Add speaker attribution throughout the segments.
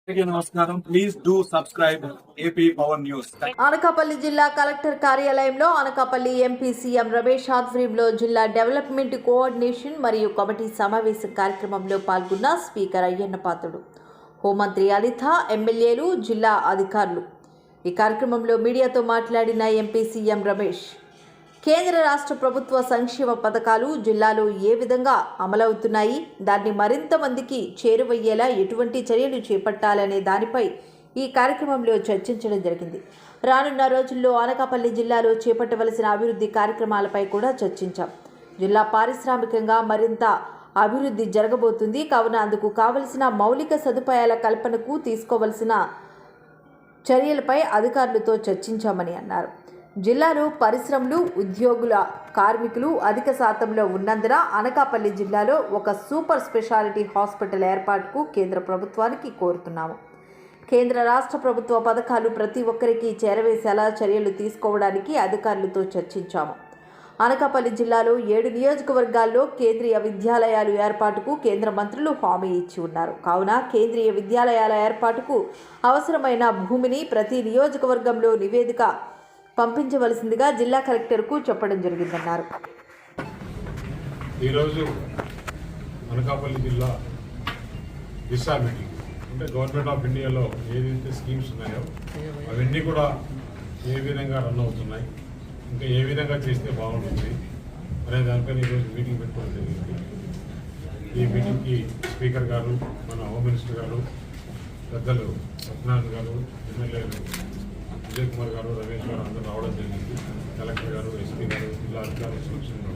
Speaker 1: నమస్కారం. Please do subscribe AP power news.
Speaker 2: Anakapalli జిల్లా collector కార్యాలయంలో అనకాపల్లి ఎంపీ సీఎం రమేష్ ఆధ్వర్యంలో జిల్లా డెవలప్మెంట్ కోఆర్డినేషన్ మరియు కమిటీ సమావేశ కార్యక్రమంలో పాల్గొన్న స్పీకర్ అయ్యన్న పాత్రుడు, హోంమంత్రి అనిత, ఎమ్మెల్యేలు, జిల్లా అధికారులు. ఈ కార్యక్రమంలో మీడియాతో మాట్లాడిన ఎంపీ సీఎం రమేష్, కేంద్ర రాష్ట్ర ప్రభుత్వ సంక్షేమ పథకాలు జిల్లాలో ఏ విధంగా అమలవుతున్నాయి, దాన్ని మరింత మందికి చేరువయ్యేలా ఎటువంటి చర్యలు చేపట్టాలనే దానిపై ఈ కార్యక్రమంలో చర్చించడం జరిగింది. రానున్న రోజుల్లో అనకాపల్లి జిల్లాలో చేపట్టవలసిన అభివృద్ధి కార్యక్రమాలపై కూడా చర్చించాం. జిల్లా పారిశ్రామికంగా మరింత అభివృద్ధి జరగబోతుంది కావున అందుకు కావలసిన మౌలిక సదుపాయాల కల్పనకు తీసుకోవలసిన చర్యలపై అధికారులతో చర్చించామని అన్నారు. జిల్లాలో పరిశ్రమలు, ఉద్యోగుల, కార్మికులు అధిక శాతంలో ఉన్నందున అనకాపల్లి జిల్లాలో ఒక సూపర్ స్పెషాలిటీ హాస్పిటల్ ఏర్పాటుకు కేంద్ర ప్రభుత్వానికి కోరుతున్నాము. కేంద్ర రాష్ట్ర ప్రభుత్వ పథకాలు ప్రతి ఒక్కరికి చేరవేసేలా చర్యలు తీసుకోవడానికి అధికారులతో చర్చించాము. అనకాపల్లి జిల్లాలో 7 నియోజకవర్గాల్లో కేంద్రీయ విద్యాలయాలు ఏర్పాటుకు కేంద్ర మంత్రులు హామీ ఇచ్చి ఉన్నారు. కావున కేంద్రీయ విద్యాలయాల ఏర్పాటుకు అవసరమైన భూమిని ప్రతి నియోజకవర్గంలో నివేదిక పంపించవలసిందిగా జిల్లా కలెక్టర్కు చెప్పడం జరిగిందన్నారు.
Speaker 3: ఈరోజు అనకాపల్లి జిల్లా దిశా మీటింగ్ అంటే గవర్నమెంట్ ఆఫ్ ఇండియాలో ఏదైతే స్కీమ్స్ ఉన్నాయో అవన్నీ కూడా ఏ విధంగా రన్ అవుతున్నాయి, ఇంకా ఏ విధంగా చేస్తే బాగుంటుంది అనే దానిపైన ఈరోజు మీటింగ్ పెట్టుకోవడం జరిగింది. ఈ మీటింగ్కి స్పీకర్ గారు, మన హోమ్ మినిస్టర్ గారు, పెద్దలు సత్యనారాయణ గారు, ఎమ్మెల్యేలు విజయ్ కుమార్ గారు, రమేష్ గారు అందరూ రావడం జరిగింది. కలెక్టర్ గారు, ఎస్పీ గారు, జిల్లా అధికారుల సమక్షంలో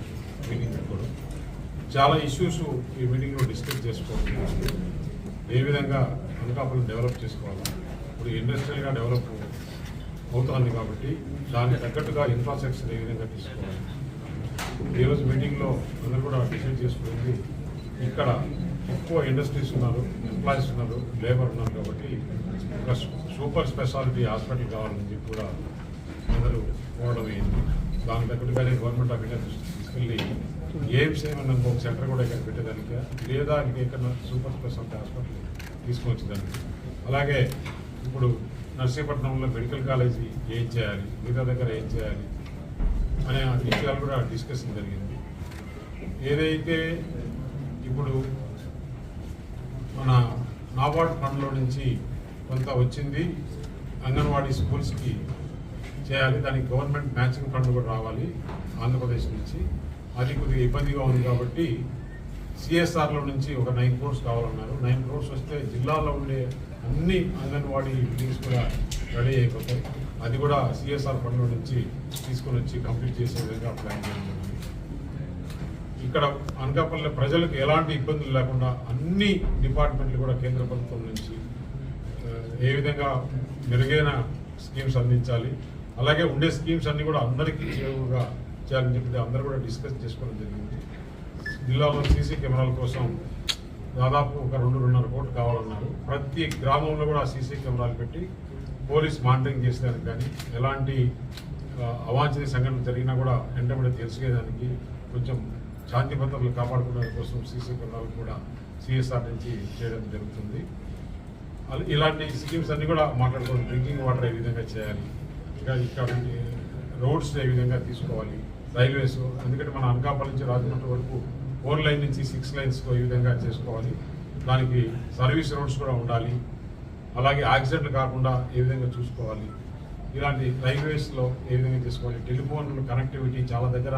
Speaker 3: మీటింగ్ పెట్టుకోవడం, చాలా ఇష్యూస్ ఈ మీటింగ్లో డిస్కస్ చేసుకోవడం. ఏ విధంగా అనకాపల్లి డెవలప్ చేసుకోవాలి, ఇప్పుడు ఇండస్ట్రియల్గా డెవలప్ అవుతుంది కాబట్టి దానికి తగ్గట్టుగా ఇన్ఫ్రాస్ట్రక్చర్ ఏ విధంగా తీసుకోవాలి. ఈరోజు మీటింగ్లో అందరూ కూడా డిసైడ్ చేసుకుంది, ఇక్కడ ఎక్కువ ఇండస్ట్రీస్ ఉన్నారు, ఎంప్లాయీస్ ఉన్నారు, లేబర్ ఉన్నారు కాబట్టి ఒక సూపర్ స్పెషాలిటీ హాస్పిటల్ కావాలని చెప్పి కూడా అందరూ కోరడం అయింది. దానికి తగ్గట్టుగానే గవర్నమెంట్ ఆఫ్ ఇండియా దృష్టికి తీసుకెళ్ళి ఎయిమ్స్ ఏమన్నా ఒక సెంటర్ కూడా ఇక్కడ పెట్టేదానికి, లేదా ఇంకెక్కడ సూపర్ స్పెషాలిటీ హాస్పిటల్ తీసుకొచ్చేదానికి, అలాగే ఇప్పుడు నర్సీపట్నంలో మెడికల్ కాలేజీ ఏం చేయాలి, మిగతా దగ్గర ఏం చేయాలి అనే విషయాలు కూడా డిస్కషన్ జరిగింది. ఏదైతే ఇప్పుడు మన నాబార్డ్ ఫండ్లో నుంచి కొంత వచ్చింది అంగన్వాడీ స్కూల్స్కి చేయాలి, దానికి గవర్నమెంట్ మ్యాచింగ్ ఫండ్ కూడా రావాలి ఆంధ్రప్రదేశ్ నుంచి. అది కొద్దిగా ఇబ్బందిగా ఉంది కాబట్టి సిఎస్ఆర్లో నుంచి ఒక 9 crores కావాలన్నారు. 9 crores వస్తే జిల్లాలో ఉండే అన్ని అంగన్వాడీ బిల్డింగ్స్ కూడా రెడీ అయిపోతాయి. అది కూడా సిఎస్ఆర్ ఫండ్లో నుంచి తీసుకొని వచ్చి కంప్లీట్ చేసే విధంగా ప్లాన్ చేయడం జరిగింది. ఇక్కడ అనకాపల్లి ప్రజలకు ఎలాంటి ఇబ్బందులు లేకుండా అన్ని డిపార్ట్మెంట్లు కూడా కేంద్ర ప్రభుత్వం నుంచి ఏ విధంగా మెరుగైన స్కీమ్స్ అందించాలి, అలాగే ఉండే స్కీమ్స్ అన్నీ కూడా అందరికీ చేరువుగా చేయాలని చెప్పి అందరూ కూడా డిస్కస్ చేసుకోవడం జరిగింది. జిల్లాలో సీసీ కెమెరాల కోసం దాదాపు ఒక 2-2.5 కోట్లు కావాలన్నారు. ప్రతి గ్రామంలో కూడా సీసీ కెమెరాలు పెట్టి పోలీస్ మానిటరింగ్ చేసేదానికి, కానీ ఎలాంటి అవాంఛనీయ సంఘటన జరిగినా కూడా వెంటబడి తెలుసుకునేదానికి, కొంచెం శాంతి భద్రతలు కాపాడుకునే కోసం సీసీ కెమెరాలు కూడా సిఎస్ఆర్ నుంచి చేయడం జరుగుతుంది. ఇలాంటి స్కీమ్స్ అన్నీ కూడా మాట్లాడుకోవాలి. డ్రింకింగ్ వాటర్ ఏ విధంగా చేయాలి, ఇక్కడ రోడ్స్ ఏ విధంగా తీసుకోవాలి, రైల్వేస్, ఎందుకంటే మన అనకాపల్లి నుంచి రాజమండ్రి వరకు 4 లైన్ నుంచి 6 లైన్స్ ఈ విధంగా చేసుకోవాలి. దానికి సర్వీస్ రోడ్స్ కూడా ఉండాలి, అలాగే యాక్సిడెంట్లు కాకుండా ఏ విధంగా చూసుకోవాలి, ఇలాంటి రైల్వేస్లో ఏ విధంగా చేసుకోవాలి. టెలిఫోన్ కనెక్టివిటీ చాలా దగ్గర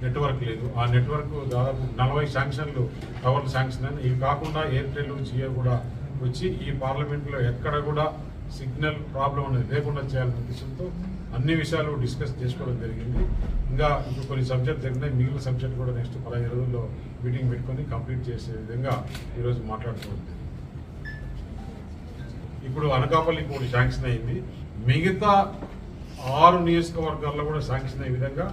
Speaker 3: నెట్వర్క్ లేదు, ఆ నెట్వర్క్ దాదాపు 40 శాంక్షన్లు టవర్లు శాంక్షన్ అని. ఇవి కాకుండా ఎయిర్టెల్, జియో కూడా వచ్చి ఈ పార్లమెంట్లో ఎక్కడ కూడా సిగ్నల్ ప్రాబ్లం అనేది లేకుండా చేయాలనే ఉద్దేశంతో అన్ని విషయాలు డిస్కస్ చేసుకోవడం జరిగింది. ఇంకా ఇప్పుడు కొన్ని సబ్జెక్ట్ జరిగినాయి, మిగిలిన సబ్జెక్ట్ కూడా నెక్స్ట్ 15 రోజుల్లో మీటింగ్ పెట్టుకొని కంప్లీట్ చేసే విధంగా ఈరోజు మాట్లాడుకోవడం. ఇప్పుడు అనకాపల్లికి ఒకటి శాంక్షన్ అయింది, మిగతా 6 నియోజకవర్గాల్లో కూడా శాంక్షన్ అయ్యే విధంగా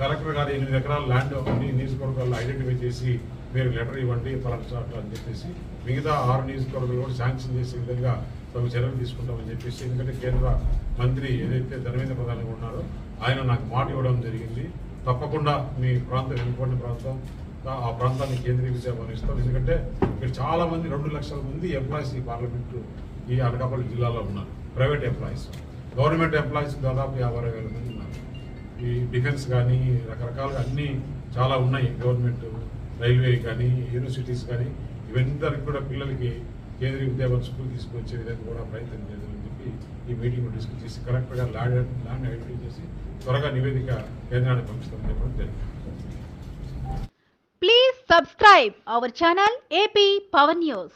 Speaker 3: కలెక్టర్ గారు 8 ఎకరాల ల్యాండ్ అన్ని నియోజకవర్గాల్లో ఐడెంటిఫై చేసి మీరు లెటర్ ఇవ్వండి పలానా అని చెప్పేసి మిగతా 6 నియోజకవర్గాలు కూడా శాంక్షన్ చేసే విధంగా తగు చర్యలు తీసుకుంటామని చెప్పేసి, ఎందుకంటే కేంద్ర మంత్రి ఏదైతే ధర్మేంద్ర ప్రధాని ఉన్నారో ఆయన నాకు మాట ఇవ్వడం జరిగింది. తప్పకుండా మీ ప్రాంతం వెనుకబడిన ప్రాంతం ఆ ప్రాంతాన్ని కేంద్రీకృత భవనిస్తాం. ఎందుకంటే ఇక్కడ చాలా మంది 2 లక్షల మంది ఎంప్లాయీస్ ఈ పార్లమెంటు ఈ అనకాపల్లి జిల్లాలో ఉన్నారు. ప్రైవేట్ ఎంప్లాయీస్, గవర్నమెంట్ ఎంప్లాయీస్ దాదాపు 50,000 మంది ఉన్నారు. ఈ డిఫెన్స్ కానీ రకరకాలుగా అన్నీ చాలా ఉన్నాయి. గవర్నమెంట్ రైల్వే కానీ యూనివర్సిటీస్ కానీ ఇవందరికి కూడా పిల్లలకి కేంద్రీయ విద్యాభవన్ స్కూల్ తీసుకొచ్చే విధంగా కూడా ప్రయత్నం చేయాలని చెప్పి ఈ మీటింగ్ డిస్కస్ చేసి కరెక్ట్గా ల్యాండ్ ఐడెంటిఫై చేసి త్వరగా నివేదిక కేంద్రానికి పంపిస్తామని చెప్పడం జరిగింది.
Speaker 4: Please subscribe our channel AP Power News.